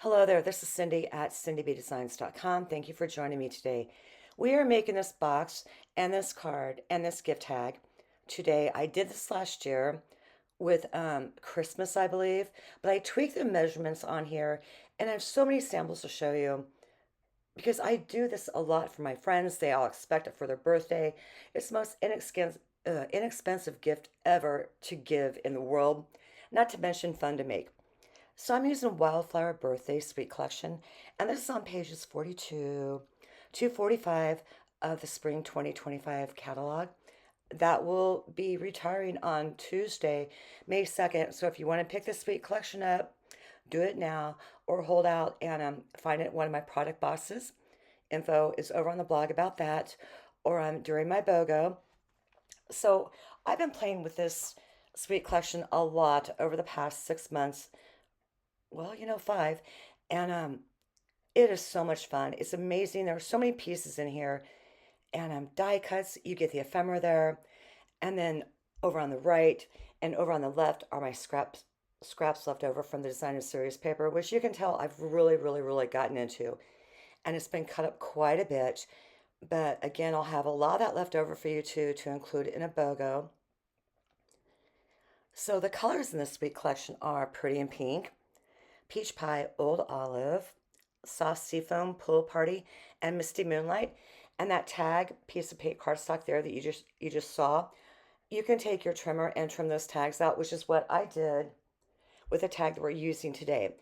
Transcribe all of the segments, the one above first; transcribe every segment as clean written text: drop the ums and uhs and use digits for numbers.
Hello there, this is Cindy at cindybdesigns.com. Thank you for joining me today. We are making this box and this card and this gift tag today. I did this last year with Christmas, I believe, but I tweaked the measurements on here and I have so many samples to show you because I do this a lot for my friends. They all expect it for their birthday. It's the most inexpensive gift ever to give in the world, not to mention fun to make. So I'm using Wildflower Birthday Suite Collection, and this is on pages 42 to 45 of the Spring 2025 catalog. That will be retiring on Tuesday, May 2nd. So if you want to pick the Suite Collection up, do it now or hold out and find it in one of my product boxes. Info is over on the blog about that or during my BOGO. So I've been playing with this Suite Collection a lot over the past 6 months, well, 5. And it is so much fun. It's amazing. There are so many pieces in here. And die cuts, you get the ephemera there. And then over on the right and over on the left are my scraps left over from the designer series paper, which you can tell I've really, really, really gotten into. And it's been cut up quite a bit. But again, I'll have a lot of that left over for you too to include in a BOGO. So the colors in this Suite Collection are Pretty in Pink, Peach Pie, Old Olive, Soft Seafoam, Pool Party, and Misty Moonlight. And that tag piece of paper cardstock there that you just saw, you can take your trimmer and trim those tags out, which is what I did with the tag that we're using today.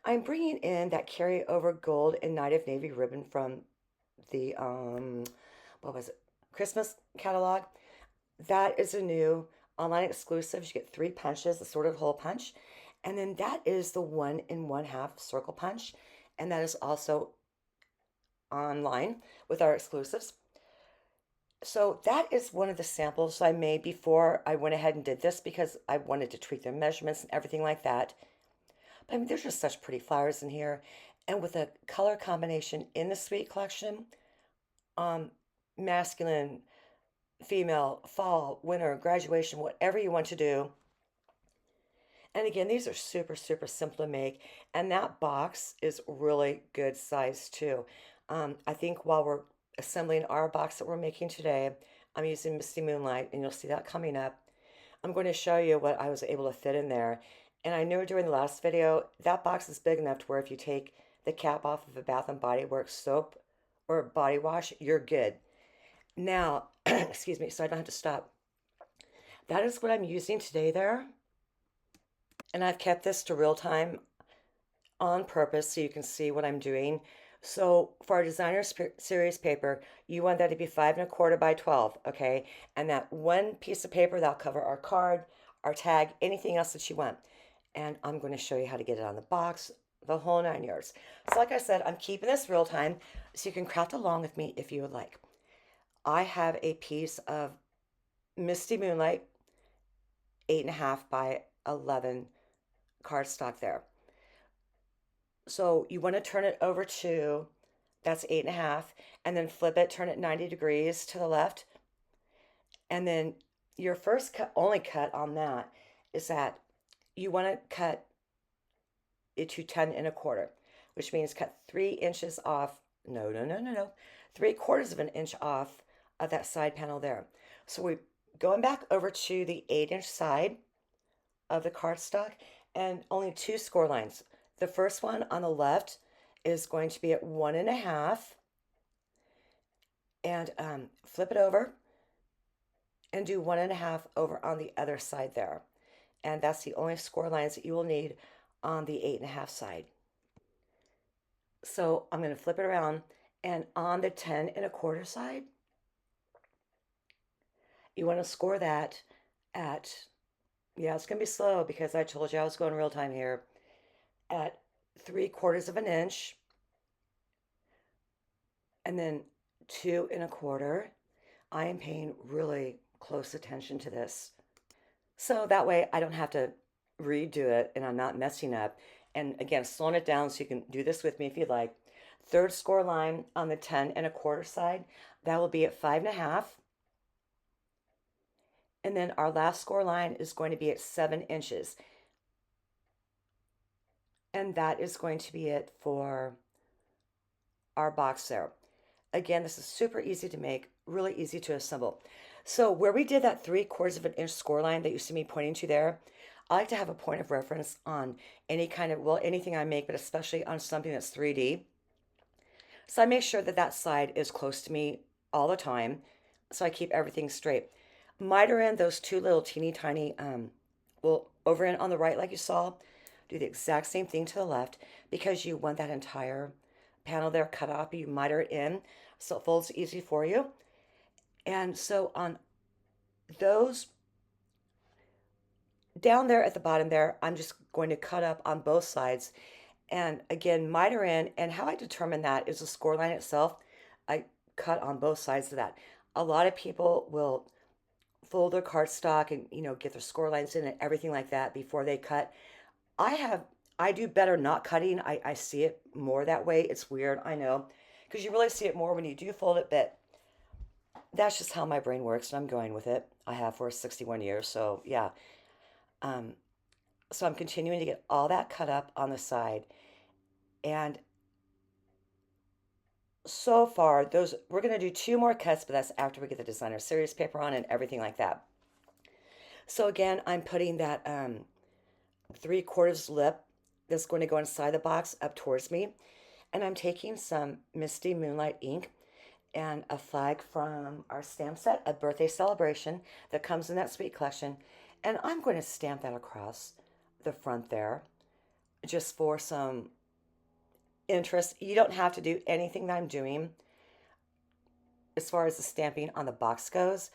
I'm bringing in that carryover gold and Night of Navy ribbon from the what was it, Christmas catalog. That is a new online exclusive. You get 3 punches, the sort of hole punch. And then that is the 1 1/2 circle punch. And that is also online with our exclusives. So that is one of the samples I made before I went ahead and did this because I wanted to tweak their measurements and everything like that. But I mean, there's just such pretty flowers in here. And with a color combination in the Suite Collection, masculine, female, fall, winter, graduation, whatever you want to do. And again, these are super, super simple to make. And that box is really good size too. I think while we're assembling our box that we're making today, I'm using Misty Moonlight, and you'll see that coming up. I'm going to show you what I was able to fit in there. And I knew during the last video, that box is big enough to where if you take the cap off of a Bath and Body Works soap or body wash, you're good. Now, excuse me, so I don't have to stop. That is what I'm using today there. And I've kept this to real time on purpose so you can see what I'm doing. So for our designer series paper, you want that to be 5 1/4 by 12, okay? And that one piece of paper, that'll cover our card, our tag, anything else that you want. And I'm going to show you how to get it on the box, the whole 9 yards. So like I said, I'm keeping this real time so you can craft along with me if you would like. I have a piece of Misty Moonlight, 8 1/2 by 11 cardstock there. So you want to turn it over to, that's 8 1/2, and then flip it, turn it 90 degrees to the left. And then your first cut, only cut on that is that you want to cut it to 10 1/4, which means cut 3 inches off. No, no, no, no, no. 3/4 of an inch off of that side panel there. So we're going back over to the 8-inch side of the cardstock and only 2 score lines. The first one on the left is going to be at 1 1/2 and flip it over and do 1 1/2 over on the other side there. And that's the only score lines that you will need on the 8 1/2 side. So I'm going to flip it around, and on the 10 1/4 side, you want to score that at, yeah, it's going to be slow because I told you I was going real time here, at 3/4 of an inch, and then 2 1/4. I am paying really close attention to this. So that way I don't have to redo it and I'm not messing up. And again, slowing it down so you can do this with me if you'd like. Third score line on the 10 1/4 side, that will be at 5 1/2. And then our last score line is going to be at 7 inches. And that is going to be it for our box there. Again, this is super easy to make, really easy to assemble. So where we did that 3/4 of an inch score line that you see me pointing to there, I like to have a point of reference on any kind of, well, anything I make, but especially on something that's 3D. So I make sure that that side is close to me all the time, so I keep everything straight. Miter in those two little teeny tiny, well, over in on the right, like you saw, do the exact same thing to the left because you want that entire panel there cut off. You miter it in so it folds easy for you. And so on those down there at the bottom there, I'm just going to cut up on both sides. And again, miter in, and how I determine that is the score line itself. I cut on both sides of that. A lot of people will fold their cardstock and get their score lines in and everything like that before they cut. I do better not cutting. I see it more that way. It's weird, I know, because you really see it more when you do fold it, but that's just how my brain works, and I'm going with it. I have for 61 years, so yeah. Um, so I'm continuing to get all that cut up on the side, and so far, we're going to do 2 more cuts, but that's after we get the designer series paper on and everything like that. So again, I'm putting that 3/4 lip that's going to go inside the box up towards me. And I'm taking some Misty Moonlight ink and a flag from our stamp set, a birthday celebration that comes in that suite collection. And I'm going to stamp that across the front there just for some interest. You don't have to do anything that I'm doing as far as the stamping on the box goes.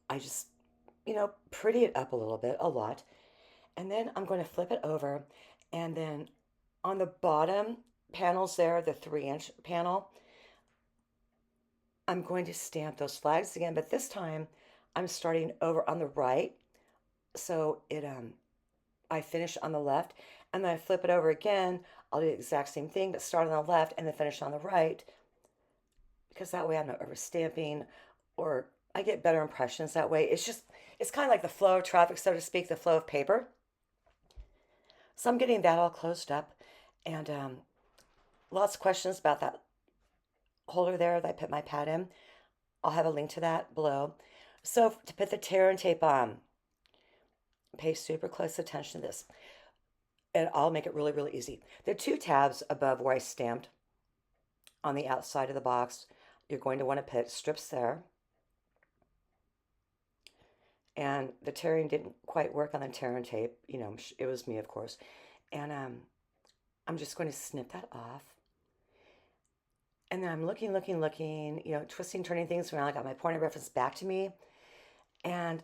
I just, pretty it up a little bit, a lot. And then I'm going to flip it over, and then on the bottom panels there, the 3-inch panel, I'm going to stamp those flags again, but this time I'm starting over on the right. So I finish on the left, and then I flip it over again. I'll do the exact same thing, but start on the left and then finish on the right, because that way I'm not overstamping, or I get better impressions that way. It's kind of like the flow of traffic, so to speak, the flow of paper. So I'm getting that all closed up, and lots of questions about that holder there that I put my pad in. I'll have a link to that below. So to put the tear and tape on, pay super close attention to this, and I'll make it really, really easy. There are 2 tabs above where I stamped on the outside of the box. You're going to want to put strips there. And the tearing didn't quite work on the tear and tape. It was me, of course. And I'm just going to snip that off. And then I'm looking, twisting, turning things around. I got my point of reference back to me. And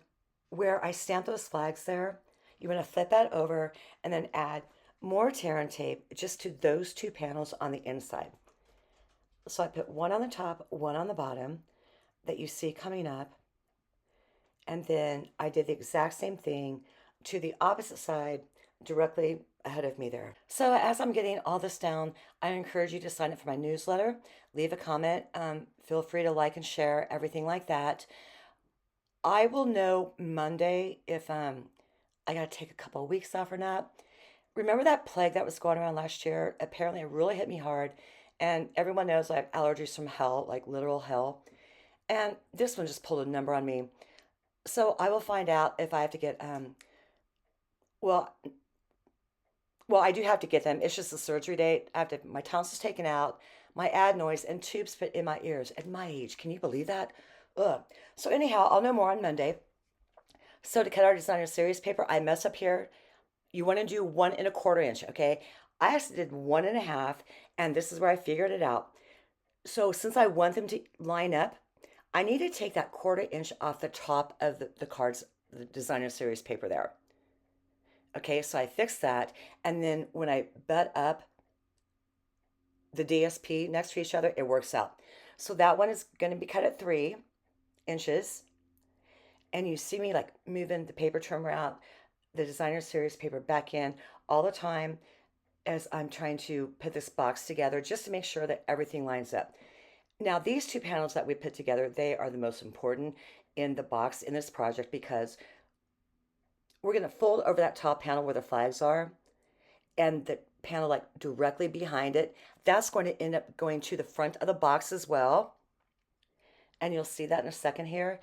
where I stamped those flags there, you want to flip that over and then add more tear and tape just to those 2 panels on the inside. So I put one on the top, one on the bottom that you see coming up. And then I did the exact same thing to the opposite side directly ahead of me there. So as I'm getting all this down, I encourage you to sign up for my newsletter, leave a comment, feel free to like and share, everything like that. I will know Monday if I got to take a couple of weeks off or not. Remember that plague that was going around last year? Apparently it really hit me hard, and everyone knows I have allergies from hell, like literal hell. And this one just pulled a number on me. So I will find out if I have to get, well, I do have to get them. It's just the surgery date. I have to, my tonsils taken out, my adenoids, and tubes put in my ears at my age. Can you believe that? Ugh. So anyhow, I'll know more on Monday. So to cut our designer series paper, I mess up here. You want to do 1 1/4 inch, okay? I actually did 1 1/2, and this is where I figured it out. So since I want them to line up, I need to take that 1/4 inch off the top of the cards, the designer series paper there. Okay, so I fixed that, and then when I butt up the DSP next to each other, it works out. So that one is going to be cut at 3 inches, and you see me like moving the paper trimmer out, the designer series paper back in all the time as I'm trying to put this box together just to make sure that everything lines up. Now, these 2 panels that we put together, they are the most important in the box in this project, because we're going to fold over that top panel where the flags are, and the panel like directly behind it. That's going to end up going to the front of the box as well. And you'll see that in a second here.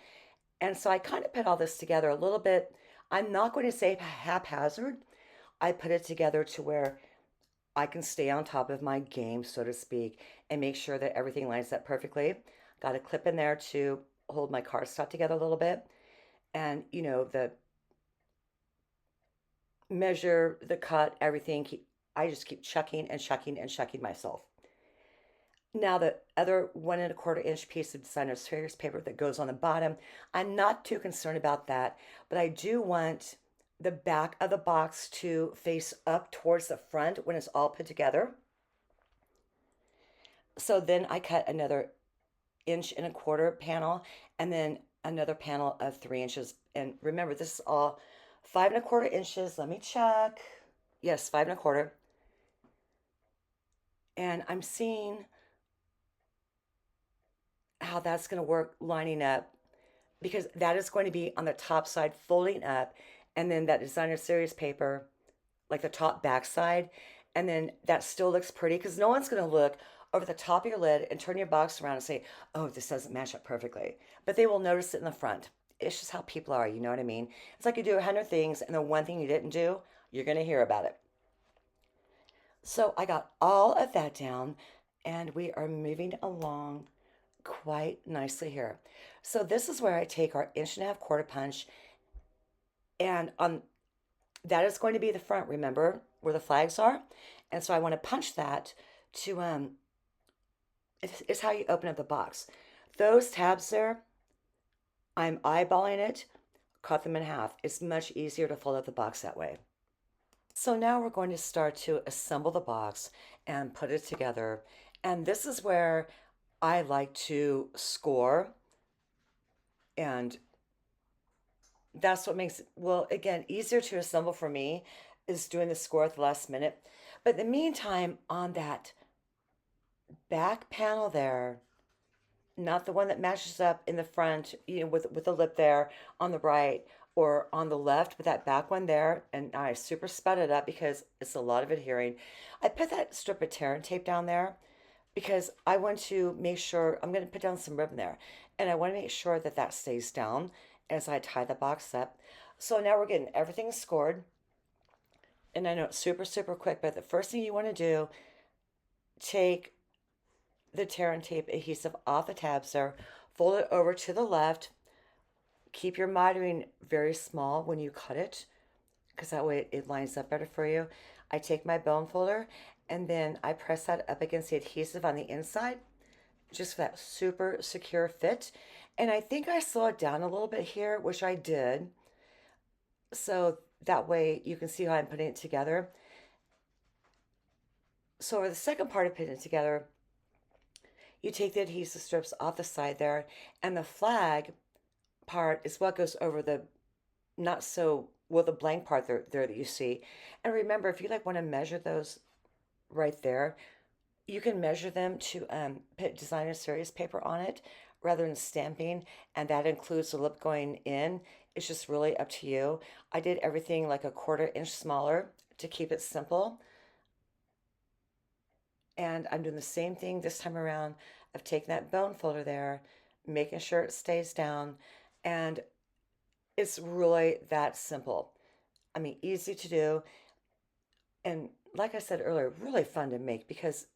And so I kind of put all this together a little bit. I'm not going to say haphazard. I put it together to where I can stay on top of my game, so to speak, and make sure that everything lines up perfectly. Got a clip in there to hold my cardstock together a little bit. And, you know, the measure, the cut, everything. I just keep checking and checking and checking myself. Now the other 1 1/4 inch piece of designer series paper that goes on the bottom, I'm not too concerned about that, but I do want the back of the box to face up towards the front when it's all put together. So then I cut another 1 1/4 panel and then another panel of 3 inches. And remember, this is all 5 1/4 inches. Let me check. Yes, 5 1/4. And I'm seeing how that's going to work lining up because that is going to be on the top side folding up, and then that designer series paper like the top back side, and then that still looks pretty because no one's going to look over the top of your lid and turn your box around and say, oh, this doesn't match up perfectly, but they will notice it in the front. It's just how people are, you know what I mean? It's like you do 100 things and the one thing you didn't do, you're going to hear about it. So I got all of that down and we are moving along quite nicely here. So this is where I take our 1 1/2 inch quarter punch, and on that is going to be the front, remember where the flags are? And so I want to punch that to it's how you open up the box. Those tabs there, I'm eyeballing it, cut them in half. It's much easier to fold up the box that way. So now we're going to start to assemble the box and put it together. And this is where I like to score, and that's what makes it, well, again, easier to assemble for me is doing the score at the last minute. But in the meantime, on that back panel there, not the one that matches up in the front, you know, with the lip there on the right or on the left, but that back one there, and I super sped it up because it's a lot of adhering. I put that strip of tear and tape down there because I want to make sure, I'm going to put down some ribbon there, and I want to make sure that that stays down as I tie the box up. So now we're getting everything scored, and I know it's super, super quick, but the first thing you want to do, take the tear and tape adhesive off the tabs there, fold it over to the left, keep your mitering very small when you cut it because that way it lines up better for you. I take my bone folder and then I press that up against the adhesive on the inside just for that super secure fit. And I think I slow it down a little bit here, which I did. So that way you can see how I'm putting it together. So for the second part of putting it together, you take the adhesive strips off the side there, and the flag part is what goes over the not so well the blank part there that you see. And remember, if you like want to measure those right there, you can measure them to put designer series paper on it rather than stamping, and that includes the lip going in. It's just really up to you. I did everything like a 1/4 inch smaller to keep it simple. And I'm doing the same thing this time around of taking that bone folder there, making sure it stays down, and it's really that simple. I mean, easy to do, and like I said earlier, really fun to make because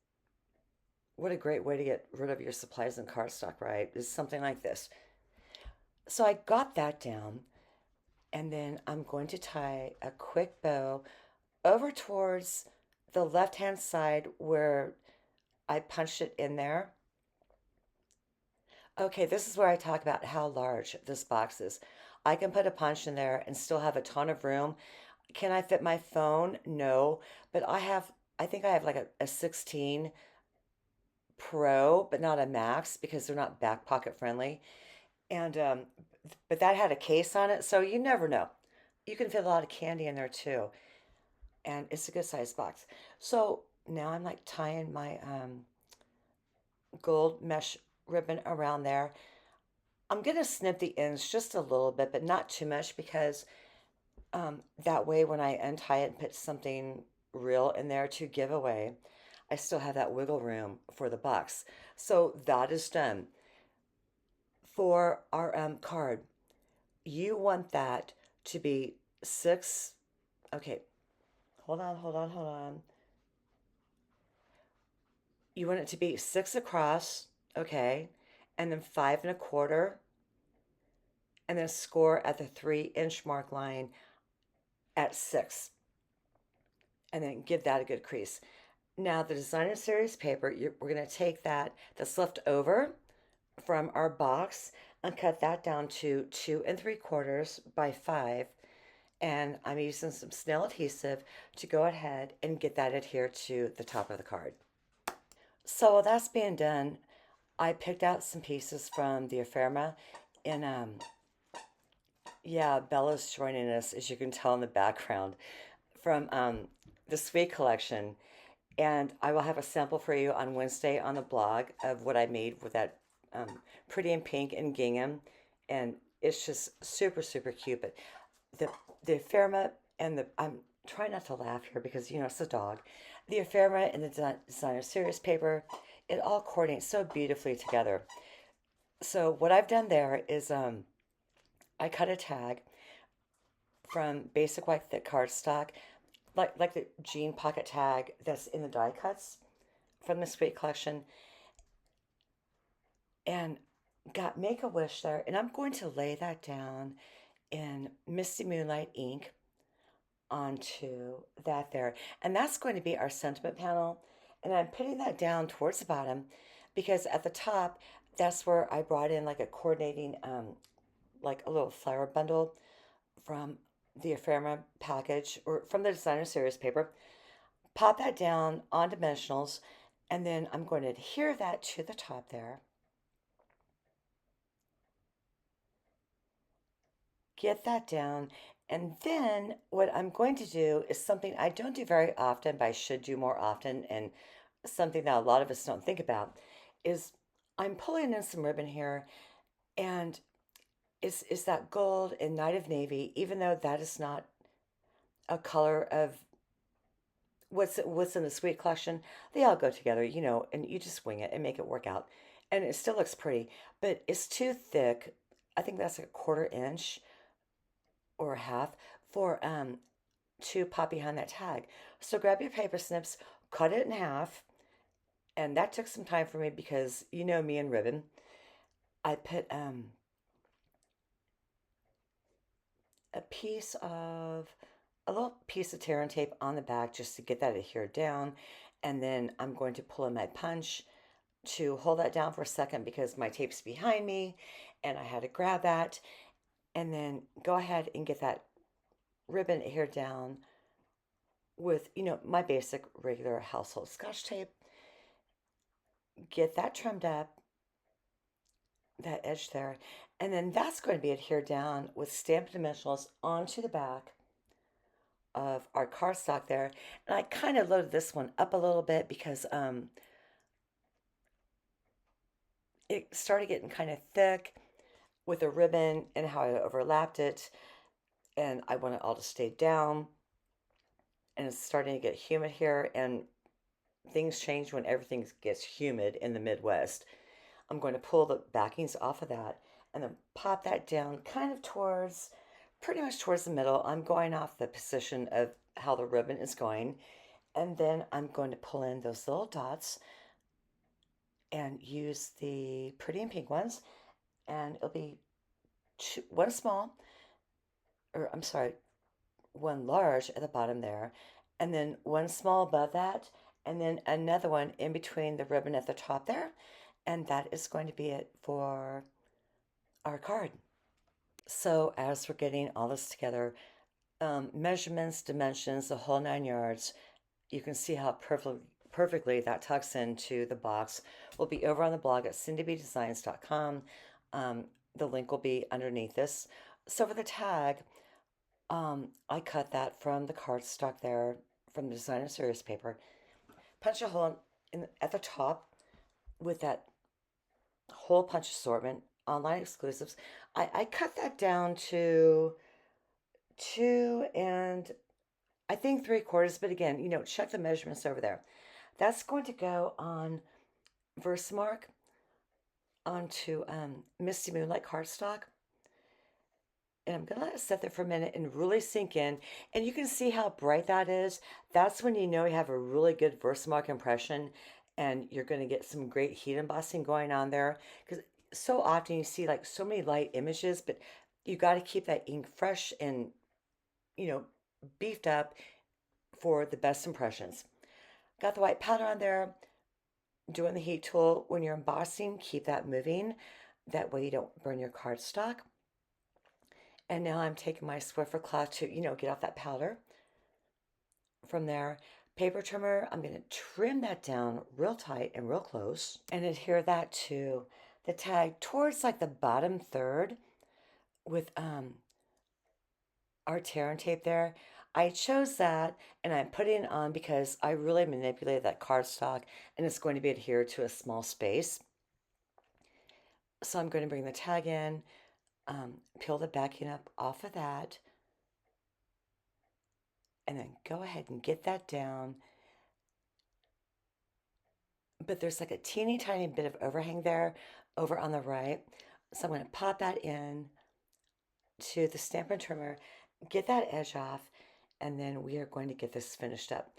what a great way to get rid of your supplies and cardstock, right? Is something like this. So I got that down, and then I'm going to tie a quick bow over towards the left-hand side where I punched it in there. Okay, this is where I talk about how large this box is. I can put a punch in there and still have a ton of room. Can I fit my phone? No, but I think I have like a 16 Pro, but not a Max because they're not back pocket friendly. And, but that had a case on it, so you never know. You can fit a lot of candy in there too. And it's a good size box. So now I'm like tying my gold mesh ribbon around there. I'm gonna snip the ends just a little bit, but not too much because that way when I untie it and put something reel in there to give away, I still have that wiggle room for the box. So that is done. For our card, you want that to be six. Okay, hold on. You want it to be six across, okay, and then 5 1/4, and then score at the 3 inch mark line at six, and then give that a good crease. Now, the designer series paper, we're going to take that's left over from our box and cut that down to 2 3/4 by 5. And I'm using some snail adhesive to go ahead and get that adhered to the top of the card. So while that's being done, I picked out some pieces from the ephemera. And yeah, Bella's joining us, as you can tell in the background, from the Suite Collection. And I will have a sample for you on Wednesday on the blog of what I made with that pretty in pink and gingham. And it's just super, super cute. But the, the ephemera and I'm trying not to laugh here because, it's a dog. The ephemera and the designer series paper, it all coordinates so beautifully together. So what I've done there is I cut a tag from basic white thick cardstock, like the jean pocket tag that's in the die cuts from the Suite Collection, and got Make a Wish there, and I'm going to lay that down in Misty Moonlight ink onto that there, and that's going to be our sentiment panel. And I'm putting that down towards the bottom because at the top, that's where I brought in like a coordinating, like a little flower bundle from the ephemera package or from the designer series paper. Pop that down on dimensionals, and then I'm going to adhere that to the top there. Get that down. And then what I'm going to do is something I don't do very often, but I should do more often, and something that a lot of us don't think about is I'm pulling in some ribbon here, and it's that gold and Night of Navy, even though that is not a color of what's in the Suite Collection. They all go together, and you just wing it and make it work out. And it still looks pretty, but it's too thick. I think that's a 1/4 inch or a half for to pop behind that tag. So grab your paper snips, cut it in half, and that took some time for me because me and ribbon. I put a little piece of tear and tape on the back just to get that adhered down, and then I'm going to pull in my punch to hold that down for a second because my tape's behind me and I had to grab that, and then go ahead and get that ribbon adhered down with, my basic regular household Scotch tape. Get that trimmed up, that edge there, and then that's going to be adhered down with Stampin' Dimensionals onto the back of our cardstock there. And I kind of loaded this one up a little bit because it started getting kind of thick with the ribbon and how I overlapped it, and I want it all to stay down. And it's starting to get humid here, and things change when everything gets humid in the Midwest. I'm going to pull the backings off of that and then pop that down kind of pretty much towards the middle. I'm going off the position of how the ribbon is going. And then I'm going to pull in those little dots and use the pretty and pink ones. And it'll be one small, or I'm sorry, one large at the bottom there, and then one small above that, and then another one in between the ribbon at the top there. And that is going to be it for our card. So as we're getting all this together, measurements, dimensions, the whole 9 yards, you can see how perfectly that tucks into the box. Will be over on the blog at cindybdesigns.com. The link will be underneath this. So for the tag, I cut that from the cardstock there, from the designer series paper. Punch a hole at the top with that whole punch assortment, online exclusives. I cut that down to I think 3/4, but again, check the measurements over there. That's going to go on Versamark onto Misty Moonlight cardstock. And I'm going to let it sit there for a minute and really sink in. And you can see how bright that is. That's when you know you have a really good Versamark impression and you're going to get some great heat embossing going on there. Because so often you see like so many light images, but you got to keep that ink fresh and, you know, beefed up for the best impressions. Got the white powder on there. Doing the heat tool when you're embossing, keep that moving. That way you don't burn your cardstock. And now I'm taking my Swiffer cloth to, get off that powder. From there, paper trimmer, I'm going to trim that down real tight and real close and adhere that to the tag towards like the bottom third with our tear and tape there. I chose that and I'm putting it on because I really manipulated that cardstock and it's going to be adhered to a small space. So I'm going to bring the tag in, peel the backing up off of that, and then go ahead and get that down. But there's like a teeny tiny bit of overhang there over on the right. So I'm going to pop that in to the Stampin' trimmer, get that edge off, and then we are going to get this finished up.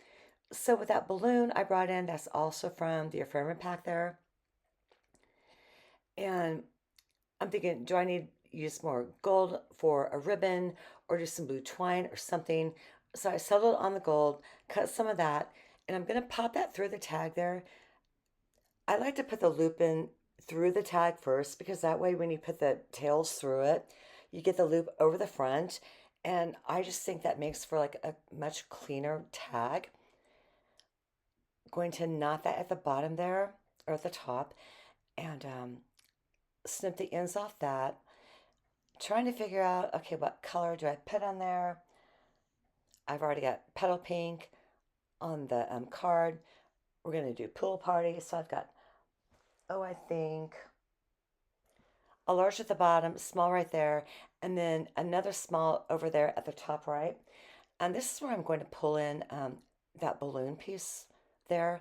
So with that balloon I brought in, that's also from the Affirmative pack there. And I'm thinking, do I need to use more gold for a ribbon or just some blue twine or something? So I settled on the gold, cut some of that, and I'm going to pop that through the tag there. I like to put the loop in through the tag first because that way when you put the tails through it, you get the loop over the front. And I just think that makes for like a much cleaner tag. Going to knot that at the bottom there or at the top and snip the ends off that. Trying to figure out, okay, what color do I put on there? I've already got petal pink on the card. We're going to do pool party. So I've got, I think a large at the bottom, small right there, and then another small over there at the top right. And this is where I'm going to pull in that balloon piece there,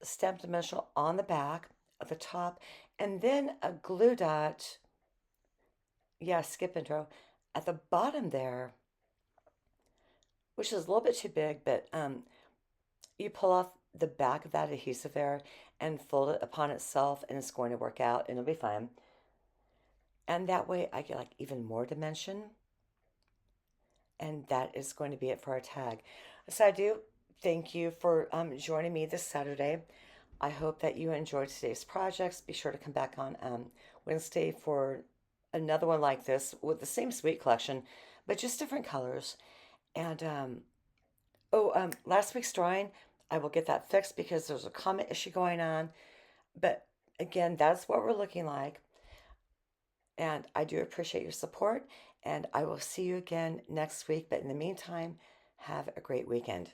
stamped dimensional on the back at the top, and then a glue dot, skip intro, at the bottom there, which is a little bit too big, but you pull off the back of that adhesive there and fold it upon itself and it's going to work out and it'll be fine. And that way I get like even more dimension. And that is going to be it for our tag. So I do thank you for joining me this Saturday. I hope that you enjoyed today's projects. Be sure to come back on Wednesday for another one like this with the same suite collection, but just different colors. And last week's drawing, I will get that fixed because there's a comment issue going on. But again, that's what we're looking like. And I do appreciate your support. And I will see you again next week. But in the meantime, have a great weekend.